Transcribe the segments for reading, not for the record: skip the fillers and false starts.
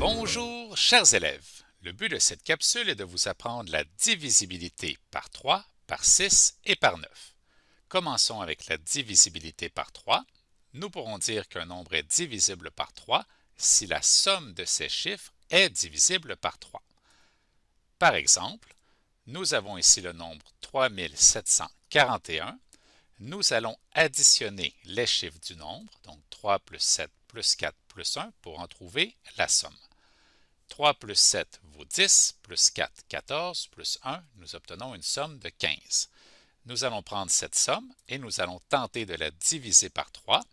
Bonjour, chers élèves. Le but de cette capsule est de vous apprendre la divisibilité par 3, par 6 et par 9. Commençons avec la divisibilité par 3. Nous pourrons dire qu'un nombre est divisible par 3 si la somme de ses chiffres est divisible par 3. Par exemple, nous avons ici le nombre 3741. Nous allons additionner les chiffres du nombre, donc 3 plus 7 plus 4 plus 1 pour en trouver la somme. 3 plus 7 vaut 10, plus 4, 14, plus 1, nous obtenons une somme de 15. Nous allons prendre cette somme et nous allons tenter de la diviser par 3.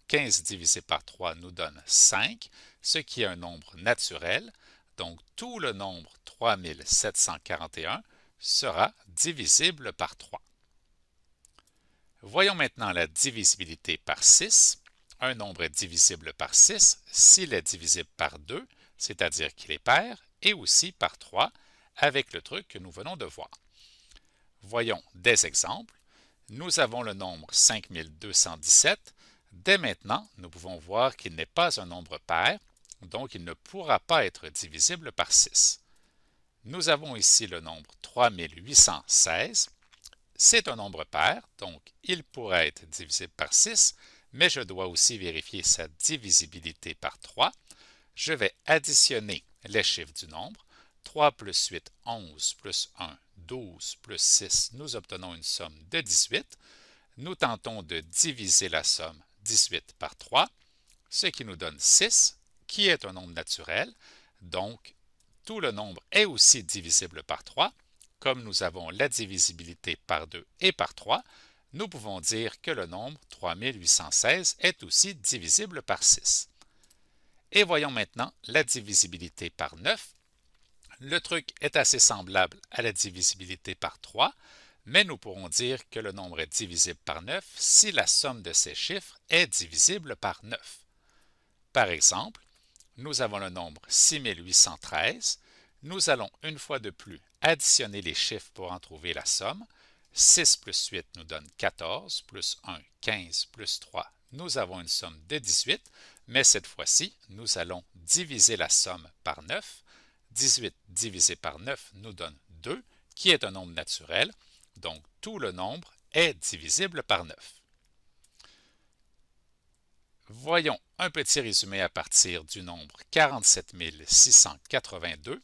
15 divisé par 3 nous donne 5, ce qui est un nombre naturel. Donc, tout le nombre 3741 sera divisible par 3. Voyons maintenant la divisibilité par 6. Un nombre est divisible par 6 s'il est divisible par 2, c'est-à-dire qu'il est pair, et aussi par 3, avec le truc que nous venons de voir. Voyons des exemples. Nous avons le nombre 5217. Dès maintenant, nous pouvons voir qu'il n'est pas un nombre pair, donc il ne pourra pas être divisible par 6. Nous avons ici le nombre 3816. C'est un nombre pair, donc il pourrait être divisible par 6, mais je dois aussi vérifier sa divisibilité par 3. Je vais additionner les chiffres du nombre. 3 plus 8, 11, plus 1, 12, plus 6, nous obtenons une somme de 18. Nous tentons de diviser la somme 18 par 3, ce qui nous donne 6, qui est un nombre naturel. Donc, tout le nombre est aussi divisible par 3. Comme nous avons la divisibilité par 2 et par 3, nous pouvons dire que le nombre 3816 est aussi divisible par 6. Et voyons maintenant la divisibilité par 9. Le truc est assez semblable à la divisibilité par 3, mais nous pourrons dire que le nombre est divisible par 9 si la somme de ces chiffres est divisible par 9. Par exemple, nous avons le nombre 6813. Nous allons une fois de plus additionner les chiffres pour en trouver la somme. 6 plus 8 nous donne 14, plus 1, 15, plus 3, nous avons une somme de 18, mais cette fois-ci, nous allons diviser la somme par 9. 18 divisé par 9 nous donne 2, qui est un nombre naturel, donc tout le nombre est divisible par 9. Voyons un petit résumé à partir du nombre 47 682.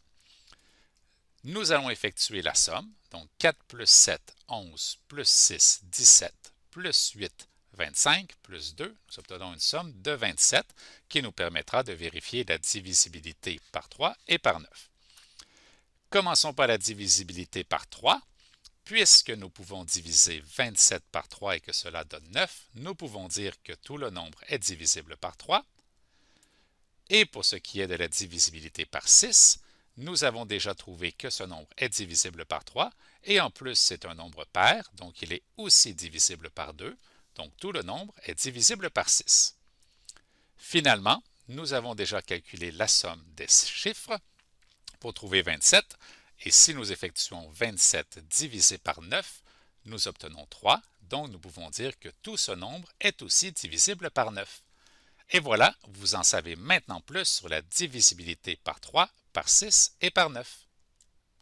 Nous allons effectuer la somme, donc 4 plus 7, 11, plus 6, 17, plus 8, 25, plus 2, nous obtenons une somme de 27 qui nous permettra de vérifier la divisibilité par 3 et par 9. Commençons par la divisibilité par 3. Puisque nous pouvons diviser 27 par 3 et que cela donne 9, nous pouvons dire que tout le nombre est divisible par 3. Et pour ce qui est de la divisibilité par 6, nous avons déjà trouvé que ce nombre est divisible par 3, et en plus c'est un nombre pair, donc il est aussi divisible par 2, donc tout le nombre est divisible par 6. Finalement, nous avons déjà calculé la somme des chiffres pour trouver 27, et si nous effectuons 27 divisé par 9, nous obtenons 3, donc nous pouvons dire que tout ce nombre est aussi divisible par 9. Et voilà, vous en savez maintenant plus sur la divisibilité par 3, par 6 et par 9.